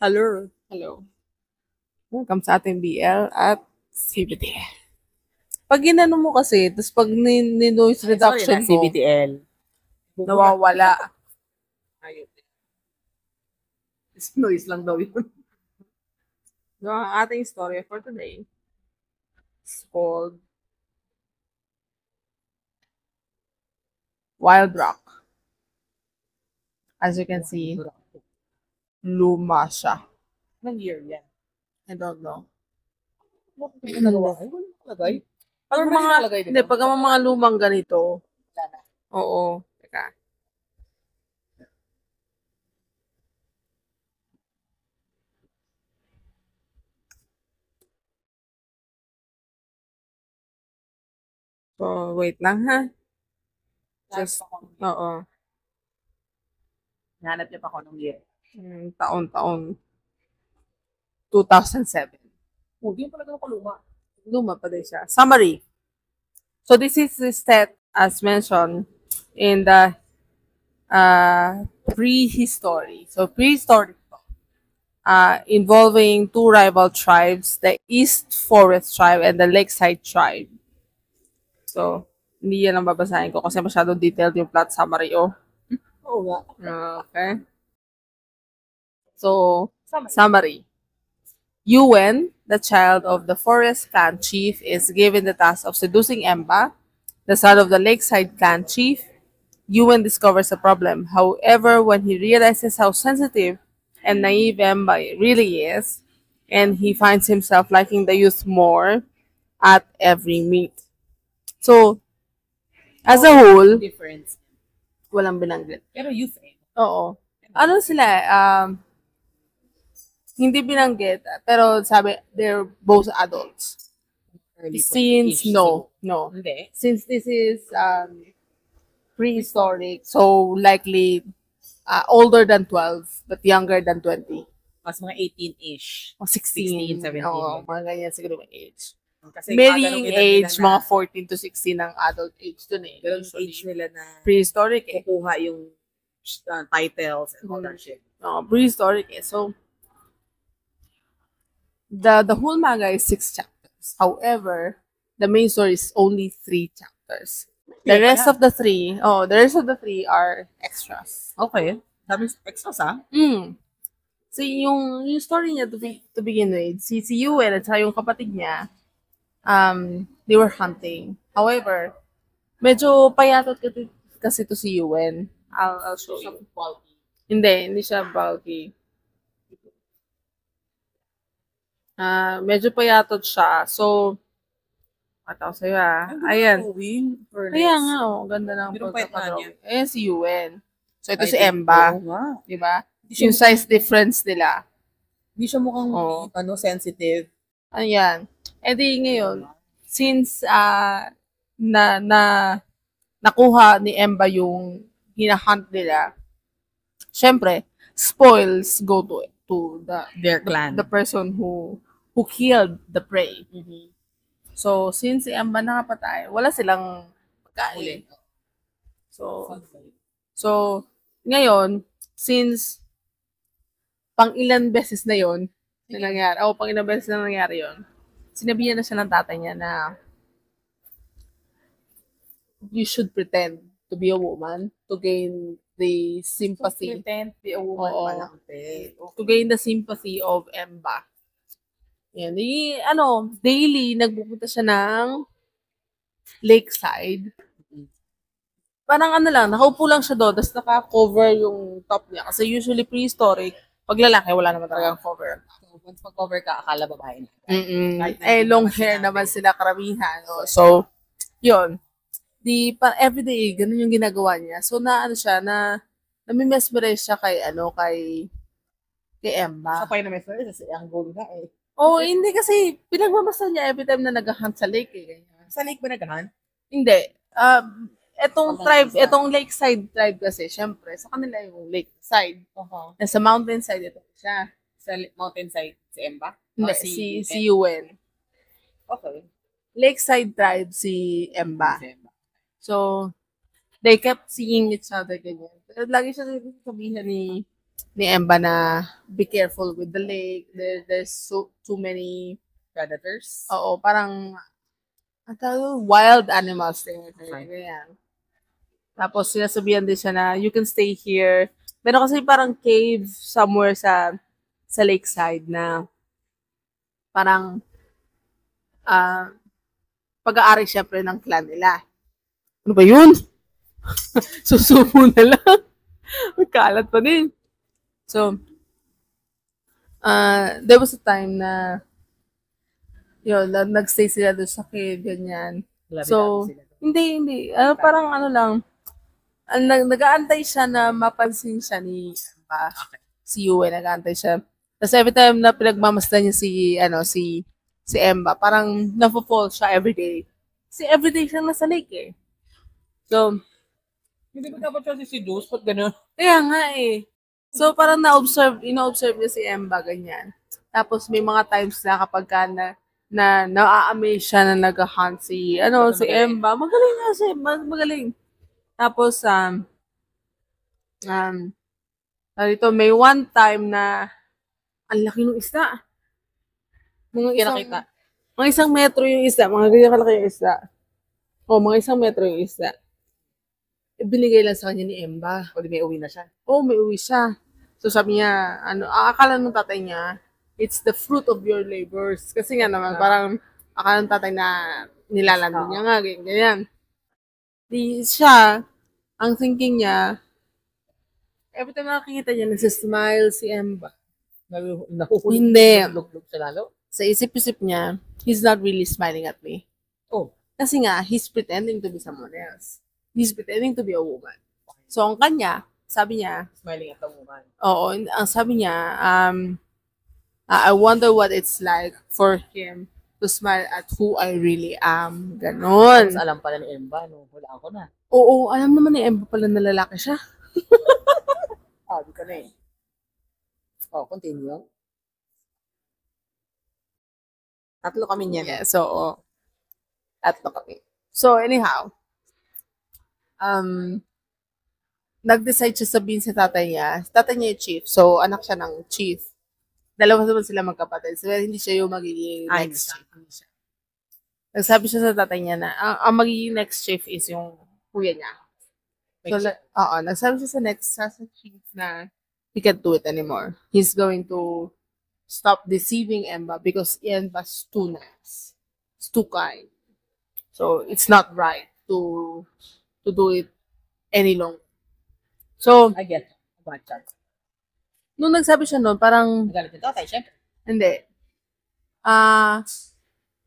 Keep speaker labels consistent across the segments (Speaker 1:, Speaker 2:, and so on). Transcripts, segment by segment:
Speaker 1: Hello. Hello. Welcome sa ating BL at CBT. Pag ginano mo kasi, tapos pag ni-noise reduction
Speaker 2: Sorry na,
Speaker 1: mo,
Speaker 2: CBTL.
Speaker 1: nawawala.
Speaker 2: Ayun. Noise lang daw yun.
Speaker 1: So, ang ating story for today is called Wild Rock. As you can see, luma siya.
Speaker 2: Anong year yan?
Speaker 1: I don't know.
Speaker 2: Nagawa ko? Walang nakalagay.
Speaker 1: Pag
Speaker 2: Normally
Speaker 1: mga,
Speaker 2: nakalagay, di
Speaker 1: hindi,
Speaker 2: ba?
Speaker 1: pag ang mga lumang ganito,
Speaker 2: Wala na.
Speaker 1: oo. Teka. So, wait lang ha. Just, oo.
Speaker 2: Nahanap niya pa ako nung year.
Speaker 1: Taon-taon. 2007.
Speaker 2: Oh, di pala ganun kaluma.
Speaker 1: Luma pa din siya. Summary. So this is set as mentioned in the prehistory. So prehistoric involving two rival tribes, the East Forest tribe and the Lakeside tribe. So, hindi yan ang babasahin ko kasi masyadong detailed yung plot summary. Oh.
Speaker 2: Oo nga.
Speaker 1: Okay. So, summary. Yuen, the child of the forest clan chief, is given the task of seducing Emba, the son of the lakeside clan chief. Yuen discovers a problem. However, when he realizes how sensitive and naive Emba really is, and he finds himself liking the youth more at every meet. So, as a whole,
Speaker 2: Difference.
Speaker 1: walang binanggit.
Speaker 2: Pero youth eh.
Speaker 1: Oo. Ano sila, hindi binanggit, pero sabi, they're both adults. Since, no.
Speaker 2: Hindi.
Speaker 1: Since this is prehistoric, so likely older than 12, but younger than 20.
Speaker 2: Mas mga 18-ish.
Speaker 1: O 16,
Speaker 2: 17.
Speaker 1: Oo, mga ganyan siguro yung age.
Speaker 2: Kasi
Speaker 1: Marrying
Speaker 2: ganong edad
Speaker 1: age,
Speaker 2: nila
Speaker 1: mga
Speaker 2: na-
Speaker 1: 14 to 16 ang adult age dun eh.
Speaker 2: Ganun
Speaker 1: Usually.
Speaker 2: age nila na
Speaker 1: Prehistoric eh.
Speaker 2: kukuha yung titles and all that shit.
Speaker 1: Prehistoric eh. So, the whole manga is 6 chapters. However, the main story is only 3 chapters. The rest of the 3, are extras.
Speaker 2: Okay. Dami extras ah.
Speaker 1: So, yung story niya to begin with, si Yuen at saka yung kapatid niya, they were hunting. However, medyo payatot kasi to si Yuen. I'll show you. Hindi siya bulky. Medyo payatot siya. So, pataw sa'yo Ayan. Kaya nga, ganda ng pagkakadrawing. Ayan si Yuen. So, ito si Emba. Diba? Yung size difference nila.
Speaker 2: Hindi siya mukhang sensitive.
Speaker 1: Ayan. E di ngayon, since nakuha ni Emba yung hinahunt nila, syempre, spoils go to
Speaker 2: Their clan.
Speaker 1: the person who killed the prey. So, since si Emba nakapatay, wala silang pagkain. So, ngayon, since pang ilan beses na yon na nangyari, pang ilan beses na nangyari yon, sinabihan na siya ng tatay niya na you should pretend to be a woman to gain the sympathy.
Speaker 2: Pretend be a woman pa lang.
Speaker 1: To gain the sympathy of Emba. Yan. Daily, nagpupunta siya ng lakeside. Parang nakaupo lang siya doon, tapos naka-cover yung top niya. Kasi usually prehistoric, pag lalaki, wala naman talagang cover.
Speaker 2: Once mag-cover ka, akala babae na.
Speaker 1: Long hair naman sila karamihan. No? So, yun. Everyday, ganun yung ginagawa niya. So, nami-mesmerize siya kay Emba.
Speaker 2: Sa pa yung na-mesmerize, ang goal nga eh.
Speaker 1: Hindi kasi pinagmamasa niya every time na nag-hunt sa lake eh.
Speaker 2: Sa lake ba nag-hunt?
Speaker 1: Hindi. Etong lakeside tribe kasi, syempre, sa kanila yung lakeside. Nasa mountain side ito siya.
Speaker 2: Sa mountain side, si Emba?
Speaker 1: Hindi, si Yuen.
Speaker 2: Okay.
Speaker 1: Lakeside tribe si Emba. So, they kept seeing each other ganyan. Lagi siya sabihin ni ni Emba na be careful with the lake. There's too many,
Speaker 2: Predators.
Speaker 1: oo, parang ang tawag doon, wild animals there.
Speaker 2: Okay.
Speaker 1: Ganyan. Tapos sinasabihan din siya na you can stay here. Meron kasi parang cave somewhere sa lakeside na parang pag-aari syempre ng clan nila. Ano ba yun? Susubo na lang. Magkalat pa din. So, there was a time na yun, nagstay sila doon sa cave, ganyan. So,
Speaker 2: Labi-labi sila.
Speaker 1: hindi. Parang ano lang, nag-aantay siya na mapansin siya ni
Speaker 2: Okay.
Speaker 1: si Yue, nag-aantay siya. Tapos every time na pinagmamasdan niya si Emba, parang nafo-fall siya everyday. Kasi everyday siya nasa lake eh. So,
Speaker 2: Hindi ba dapat siya si Ba't ganun?
Speaker 1: kaya nga eh. So, parang ina-observe niya si Emba, ganyan. Tapos may mga times na kapag ka na-amaze siya na nag-hunt si
Speaker 2: Magaling.
Speaker 1: Emba. Magaling nga siya, magaling. Tapos, dito, may one time na ang laki ng isda.
Speaker 2: Kinakita.
Speaker 1: Mga isang metro yung isda. Mga ganyan kalaki yung isda. Mga isang metro yung isda. Binigay lang sa kanya ni Emba.
Speaker 2: O di may uwi na siya.
Speaker 1: May uwi siya. So sabi niya, akala ng tatay niya, it's the fruit of your labors. Kasi nga naman, parang akala ng tatay na nilalando niya nga, ganyan. Di siya, ang thinking niya, every time nakakita niya, nagsismile si Emba.
Speaker 2: Nahuhulog.
Speaker 1: Hindi.
Speaker 2: Luglog siya lalo.
Speaker 1: Sa isip-isip niya, he's not really smiling at me.
Speaker 2: Oh.
Speaker 1: Kasi nga, he's pretending to be someone else. He's pretending to be a woman. So, ang kanya, sabi niya,
Speaker 2: Smiling at the woman.
Speaker 1: oo, ang sabi niya, I wonder what it's like for him to smile at who I really am. Ganon.
Speaker 2: Tapos alam pala ni Emba, no? Wala ako na.
Speaker 1: Oo, alam naman ni Emba pala na lalaki siya.
Speaker 2: Di ka na eh. Continue. Tatlo kami niyan.
Speaker 1: Yeah, so, tatlo kami. So, anyhow, nag-decide siya sabihin sa tatay niya. Tatay niya yung chief. So, anak siya ng chief. Dalawa naman sila magkapatid. So, hindi siya yung magiging next chief. Hindi siya. Nagsabi siya sa tatay niya na ang magiging next chief is yung kuya niya. So, nagsabi siya sa chief na he can't do it anymore. He's going to stop deceiving Emba because Emba's too nice. It's too kind. So, it's not right to do it any longer. So,
Speaker 2: I get it. Bad chance.
Speaker 1: nung nagsabi siya noon, parang,
Speaker 2: Nagalit yung tatay, syempre.
Speaker 1: hindi.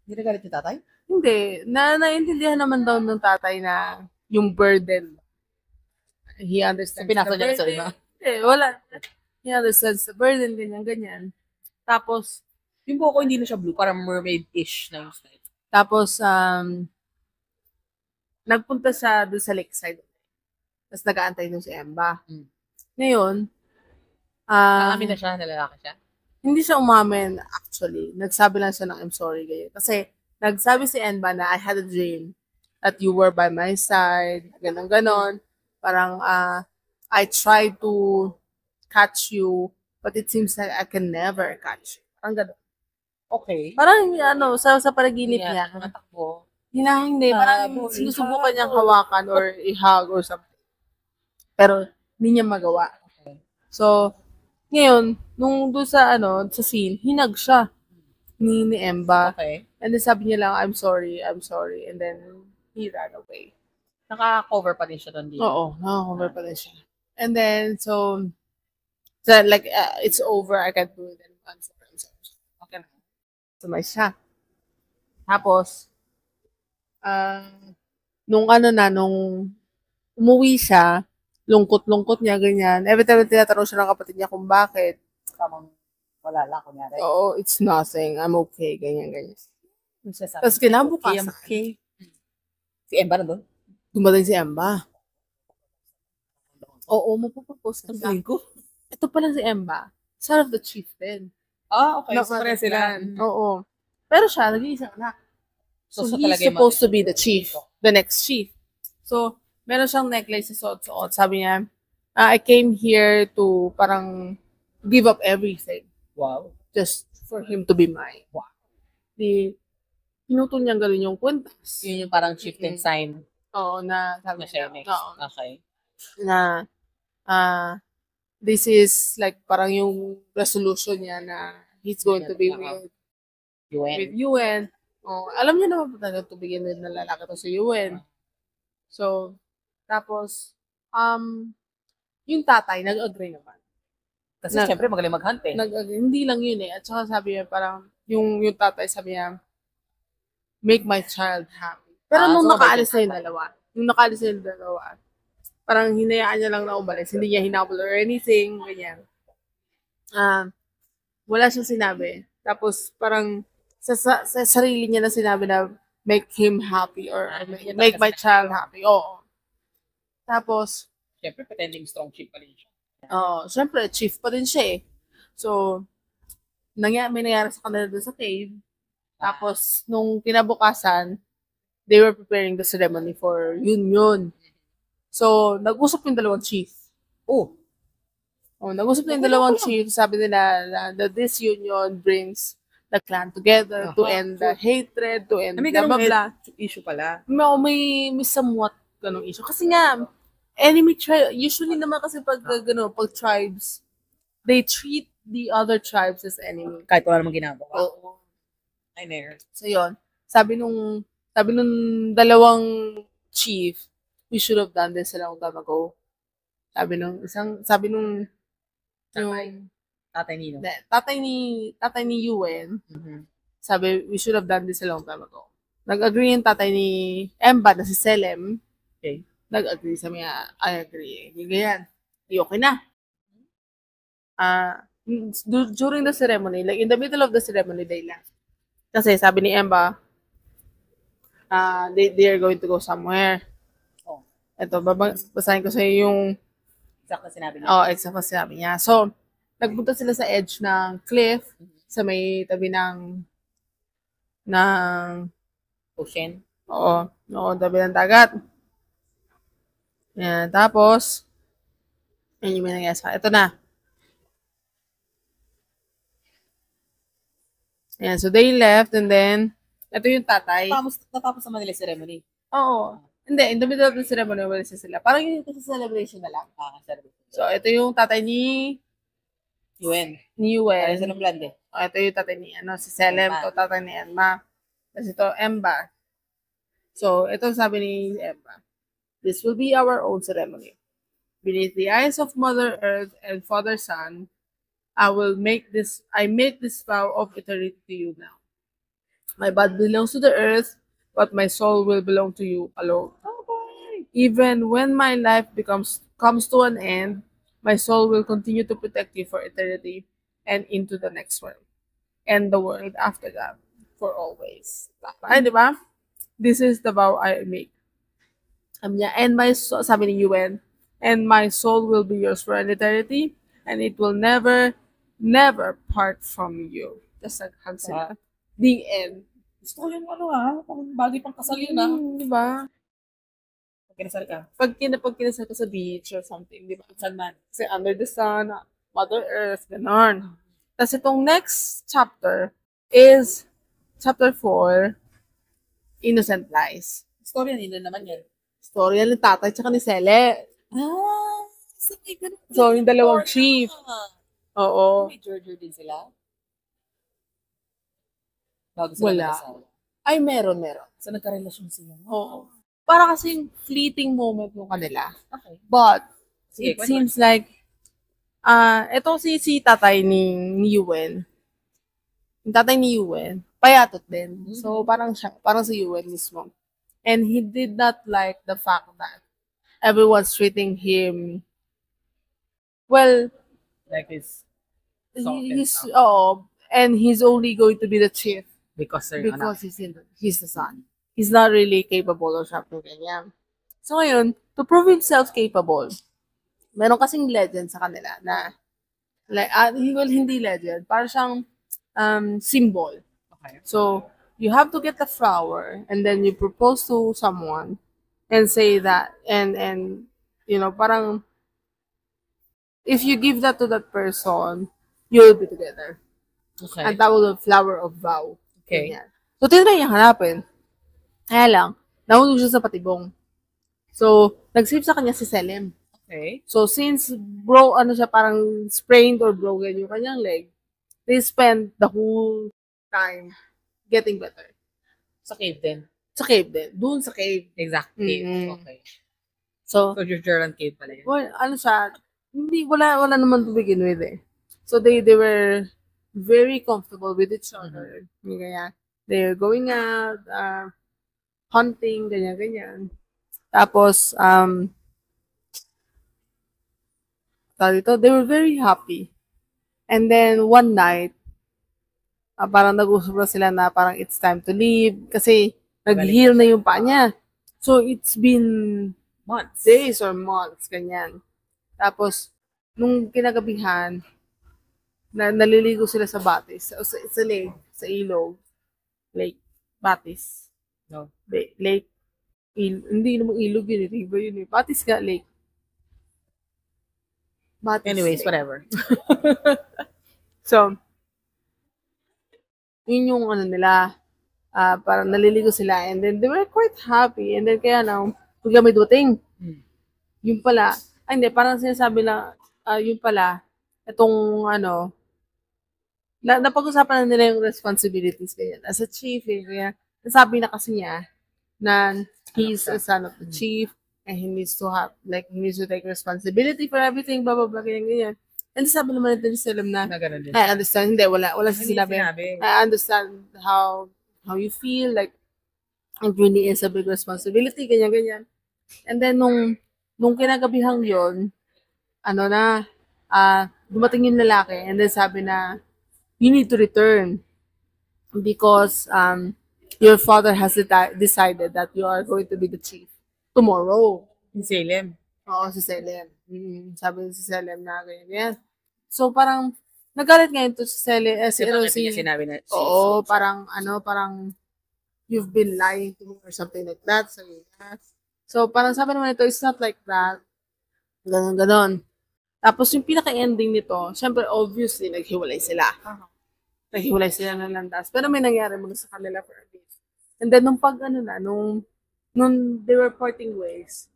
Speaker 2: Hindi nagalit yung tatay?
Speaker 1: Hindi. Naiintindihan naman daw ng tatay na yung burden. He understands
Speaker 2: Pinasa niya sa
Speaker 1: burden.
Speaker 2: iba?
Speaker 1: Hindi, wala. He understands the burden, ganyan. Tapos,
Speaker 2: Yung buhok ko hindi na siya blue, parang mermaid-ish na yung style.
Speaker 1: Tapos, nagpunta siya doon sa lakeside. Tapos nag-aantay doon si Emba.
Speaker 2: Mm.
Speaker 1: Ngayon,
Speaker 2: Amin na siya, nalalaki siya.
Speaker 1: hindi siya umamin actually. Nagsabi lang siya ng I'm sorry ganyan. Kasi nagsabi si Emba na I had a dream that you were by my side, ganon. Parang I tried to catch you, but it seems like I can never catch you. Parang ganon.
Speaker 2: Okay.
Speaker 1: Parang sa panaginip niya.
Speaker 2: Matakbo.
Speaker 1: Hindi. Parang sinusubukan niyang hawakan or i-hug or something. Pero, hindi niya magawa.
Speaker 2: Okay.
Speaker 1: So, ngayon, nung doon sa scene, hinag siya ni Emba.
Speaker 2: Okay.
Speaker 1: And then sabi niya lang, I'm sorry. And then, he ran away.
Speaker 2: Naka-cover pa din siya doon dito.
Speaker 1: Oo, nakakover pa rin siya. And then, so like, it's over, I can't do it anymore. I'm sorry. Okay na. Sumay siya. Tapos, nung umuwi siya, lungkot-lungkot niya, ganyan. Every time tinatanong siya ng kapatid niya kung bakit.
Speaker 2: Tamang wala lang, kunyari.
Speaker 1: Oo, it's nothing. I'm okay, ganyan.
Speaker 2: Tapos
Speaker 1: Tapos kinabukasan,
Speaker 2: okay. Si Emba na doon?
Speaker 1: dumating si Emba. Oo, mapupost
Speaker 2: Ang
Speaker 1: ka.
Speaker 2: galing ko.
Speaker 1: Ito pa lang si Emba. Son of the chief din.
Speaker 2: Okay. So,
Speaker 1: Nakatira
Speaker 2: pareha sila.
Speaker 1: Oo. Pero siya, nag-iisang anak. So,
Speaker 2: So,
Speaker 1: he's
Speaker 2: talaga yung
Speaker 1: supposed to be the chief. The next chief. So, meron siyang necklace sa suot-suot. Sabi niya, I came here to parang give up everything
Speaker 2: Wow.
Speaker 1: just for him to be mine.
Speaker 2: Wow.
Speaker 1: Di, pinutol niyang galing yung kwintas.
Speaker 2: Yun yung parang shifting sign
Speaker 1: Oo, na sabi
Speaker 2: na siya
Speaker 1: niya,
Speaker 2: next.
Speaker 1: oo,
Speaker 2: Okay.
Speaker 1: na this is like parang yung resolution niya na he's going to be with
Speaker 2: UN.
Speaker 1: UN. Oh, alam niyo naman po talaga to begin with na lalaki to sa UN. So, tapos, yung tatay, nag-agree naman.
Speaker 2: Kasi syempre magaling mag-hunt eh.
Speaker 1: Hindi lang yun eh. At saka sabi niya, parang, yung tatay sabi niya, make my child happy. Pero nung
Speaker 2: so
Speaker 1: nakaalis
Speaker 2: mabait
Speaker 1: na yung dalawa, parang hinayaan niya lang na umalis. Hindi niya hinabol or anything, ganyan. Wala siyang sinabi. Tapos, parang, sa sarili niya na sinabi na, make him happy or make my child happy. Oo. Tapos,
Speaker 2: Syempre, pretending strong chief pa rin siya.
Speaker 1: syempre, chief pa din siya eh. So, may nangyari sa kanila doon sa cave. Tapos, nung kinabukasan, they were preparing the ceremony for Yun. So, nag-usap yung dalawang chief. Nag-usap na yung dalawang chief. Sabi nila that this union brings the clan together to end the hatred, to end blah, blah, blah.
Speaker 2: Issue pala.
Speaker 1: May somewhat ganong issue. Kasi nga, enemy tribe, usually naman kasi pag tribes, they treat the other tribes as enemy.
Speaker 2: Kahit wala namang ginagawa.
Speaker 1: Oo.
Speaker 2: I know.
Speaker 1: So, yun. Sabi nung dalawang chief, we should have done this a long time ago. Sabi nung
Speaker 2: Tatay Nino.
Speaker 1: Tatay ni Yuen, sabi, we should have done this a long time ago. Nag-agree yung tatay ni Emba na si Selem.
Speaker 2: Okay.
Speaker 1: Nag-agree sa mga, I agree. Ganyan. Okay na. During the ceremony, like in the middle of the ceremony, they left. Kasi sabi ni Emba, they are going to go somewhere. Ito, basahin ko sa yung
Speaker 2: exact na sinabi niya.
Speaker 1: Exact na sinabi niya. So, nagpunta sila sa edge ng cliff, sa may tabi ng
Speaker 2: ocean.
Speaker 1: Oo, tabi ng dagat. Yan, tapos, yan yung may nangyari sa ito na. Yan, so they left and then, ito yung tatay.
Speaker 2: Natapos naman nila ceremony.
Speaker 1: Oo. Hindi, in the middle of the ceremony, wala sila. Parang yun kasi celebration na lang.
Speaker 2: Celebration.
Speaker 1: So, ito yung tatay ni
Speaker 2: Yuen.
Speaker 1: Ano
Speaker 2: sa Blande?
Speaker 1: Ito yung tatay ni, si Selem, ito tatay ni Emma. Tapos ito, Emba. So, ito sabi ni Emba. This will be our own ceremony. Beneath the eyes of Mother Earth and Father Sun, I make this vow of eternity to you now. My body belongs to the earth, but my soul will belong to you alone. Okay. Even when my life comes to an end, my soul will continue to protect you for eternity and into the next world. And the world after that, for always. Ay, di ba? This is the vow I make. And my soul, sabi ni Yuen, and my soul will be yours for an eternity, and it will never part from you. Just naghag sila. The end.
Speaker 2: Gusto ko yung pang bagay pang kasal yun
Speaker 1: di ba?
Speaker 2: Pag kinasal ka.
Speaker 1: Pag kinasal ka sa beach or something, di ba?
Speaker 2: Saan man?
Speaker 1: Kasi under the sun, Mother Earth, ganon. Tapos itong next chapter is chapter 4, Innocent Lies.
Speaker 2: Storya nila naman yan.
Speaker 1: Storya ni tatay tsaka ni Sele. So, yung dalawang chief. Oo.
Speaker 2: May Georgia din sila? Bago
Speaker 1: Wala.
Speaker 2: Nagkasal.
Speaker 1: Ay, meron.
Speaker 2: So, nagka-relasyon sila.
Speaker 1: Oo. Para kasing fleeting moment yung kanila.
Speaker 2: Okay.
Speaker 1: But,
Speaker 2: Sige,
Speaker 1: it seems like, ito si tatay ni Yuen. Yung tatay ni Yuen, payatot din. So, parang si Yuen mismo. And he did not like the fact that everyone's treating him, well,
Speaker 2: Like he's
Speaker 1: and he's only going to be the chief
Speaker 2: because
Speaker 1: he's the son. He's not really capable or something ganyan. So ngayon, to prove himself capable, meron kasing legend sa kanila na hindi legend, parang siyang symbol.
Speaker 2: Okay.
Speaker 1: So, you have to get the flower and then you propose to someone and say that and parang if you give that to that person, you'll be together.
Speaker 2: Okay.
Speaker 1: Ang tawag doon, flower of vow.
Speaker 2: Okay.
Speaker 1: Ganyan. So, tinry niya hanapin. Kaya lang, nahulog siya sa patibong. So, nag-save sa kanya si Selim.
Speaker 2: Okay.
Speaker 1: So, since ano siya, parang sprained or broken yung kanyang leg, they spend the whole time getting better.
Speaker 2: Sa cave din.
Speaker 1: Sa cave din. Doon sa cave.
Speaker 2: Exact cave.
Speaker 1: Mm-mm.
Speaker 2: Okay.
Speaker 1: So,
Speaker 2: So, Jordan cave pala yun.
Speaker 1: well, ano siya, wala naman to begin with eh. So, they were very comfortable with each other. Kaya, they were going out, hunting, ganyan-ganyan. Tapos, they were very happy. And then, one night, parang nag-usap na sila na parang it's time to leave kasi nag-heal na yung paa niya. So, it's been
Speaker 2: Months.
Speaker 1: days or months, ganyan. Tapos, nung kinagabihan, naliligo sila sa batis, sa lake, sa ilog, lake, batis.
Speaker 2: No.
Speaker 1: Lake, hindi naman ilog yun, river yun eh. Batis nga, lake. Batis,
Speaker 2: Anyways,
Speaker 1: lake.
Speaker 2: whatever.
Speaker 1: So, yun yung ano nila, parang naliligo sila and then they were quite happy and then kaya lang, bigla may dumating. Yung pala, hindi, parang sinasabi lang, yun pala, itong ano, napag-usapan na nila yung responsibilities ganyan. As a chief, kaya nasabi na kasi niya na he's a son of the chief and he needs to have, like, he needs to take responsibility for everything, blah, blah, blah, ganyan. And sabi naman ito ni Selim na,
Speaker 2: ganun din.
Speaker 1: I understand, hindi, wala
Speaker 2: Hindi
Speaker 1: sinabi.
Speaker 2: sinabi.
Speaker 1: I understand how you feel, like, it really is a big responsibility, ganyan. And then, nung kinagabihang yon, dumating yung lalaki, and then sabi na, you need to return because your father has decided that you are going to be the chief tomorrow.
Speaker 2: In Salem.
Speaker 1: Oo, si Selim. Sabi si Selim na ganyan. So, parang, nagalit ngayon to si Selim.
Speaker 2: Bakit niya sinabi na?
Speaker 1: Oo, parang, you've been lying to me or something like that. So, parang sabi naman ito, it's not like that. Ganon. Tapos, yung pinaka-ending nito, syempre, obviously, naghiwalay sila. Naghiwalay sila ng landas. Pero may nangyari muna sa kanila for a bit. And then, nung they were parting ways,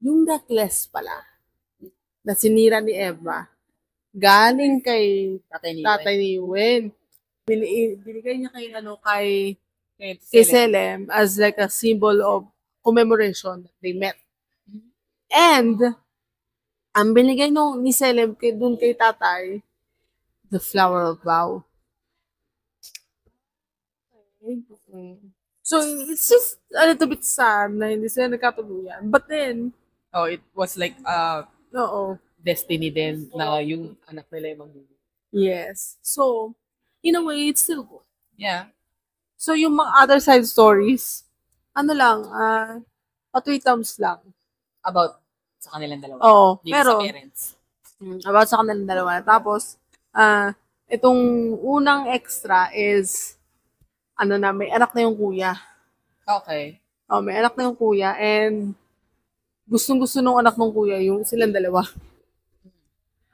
Speaker 1: yung necklace pala, na sinira ni Eva, galing kay tatay ni Wen. Binigay niya kay Selim as like a symbol of commemoration that they met. And, ang binigay ni Selim dun kay tatay, the flower of vow. So, it's just a little bit sad na hindi sila nagkatuluyan. But then,
Speaker 2: oh, it was like
Speaker 1: oo.
Speaker 2: Destiny din na yung anak nila yung magiging.
Speaker 1: Yes. So, in a way, it's still good.
Speaker 2: Yeah.
Speaker 1: So, yung mga other side stories, patwitams lang.
Speaker 2: About sa kanilang dalawa.
Speaker 1: Oo.
Speaker 2: Hindi
Speaker 1: Pero,
Speaker 2: sa parents.
Speaker 1: About sa kanilang dalawa. Tapos, itong unang extra is, may anak na yung kuya.
Speaker 2: Okay.
Speaker 1: Oh, may anak na yung kuya and gustong-gusto nung anak ng kuya yung silang dalawa.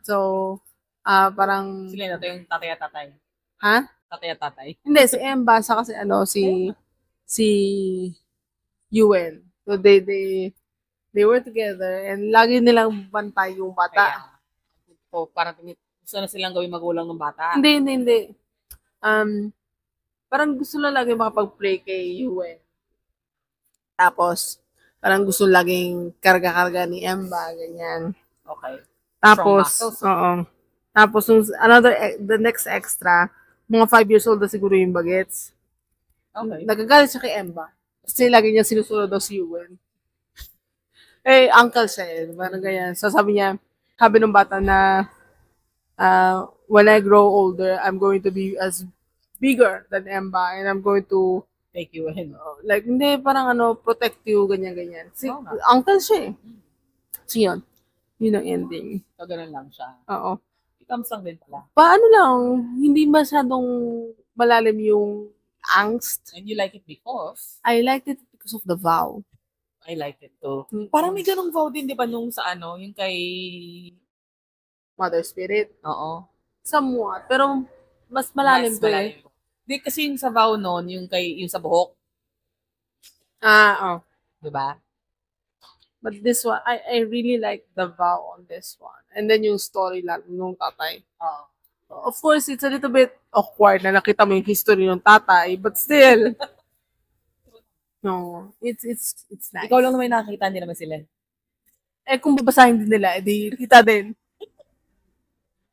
Speaker 1: So, parang...
Speaker 2: Sila na to yung tatay at tatay.
Speaker 1: Ha?
Speaker 2: Tatay at tatay.
Speaker 1: Hindi, si Emba, sa kasi si Yuen. So, they were together and lagi nilang bantay yung bata.
Speaker 2: So, parang gusto na silang gawin magulang ng bata.
Speaker 1: Hindi. Parang gusto na lagi makapag-play kay Yuen. Tapos, parang gusto laging karga-karga ni Emba, ganyan.
Speaker 2: Okay.
Speaker 1: Tapos, Tapos, the next extra, mga 5 years old na siguro yung bagets.
Speaker 2: Okay.
Speaker 1: Nagagalit siya kay Emba. Kasi lagi niya sinusunod daw si Yuen. Uncle siya eh. Parang ganyan. So, sabi ng bata na, when I grow older, I'm going to be as bigger than Emba and I'm going to
Speaker 2: take you in.
Speaker 1: Like, hindi, parang protect you, ganyan-ganyan. Uncle siya eh. So, yun. Yun ang ending.
Speaker 2: So, ganun lang siya.
Speaker 1: Oo.
Speaker 2: Becomes lang din pala.
Speaker 1: Paano lang, hindi masyadong malalim yung angst.
Speaker 2: And you like it because?
Speaker 1: I liked it because of the vow.
Speaker 2: I liked it too. Parang may ganung vow din, di ba, nung sa yung kay
Speaker 1: Mother Spirit.
Speaker 2: Oo.
Speaker 1: Somewhat. Pero mas malalim
Speaker 2: Mas
Speaker 1: to
Speaker 2: malalim. Di kasi yung sa vow noon, yung sa buhok,
Speaker 1: Oh.
Speaker 2: di ba?
Speaker 1: But this one, I really like the vow on this one. And then yung story lang nung tatay.
Speaker 2: Oo.
Speaker 1: Of course, it's a little bit awkward na nakita mo yung history ng tatay, but still, no, it's nice.
Speaker 2: Ikaw lang naman yung nakakita, hindi naman sila.
Speaker 1: Eh, kung babasahin din nila, edi kita din.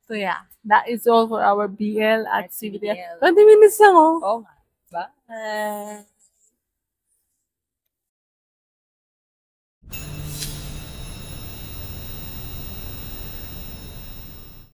Speaker 1: So yeah, that is all for our BL activity.
Speaker 2: BL.
Speaker 1: 20 minutes lang, oh.
Speaker 2: Oo nga. Bye!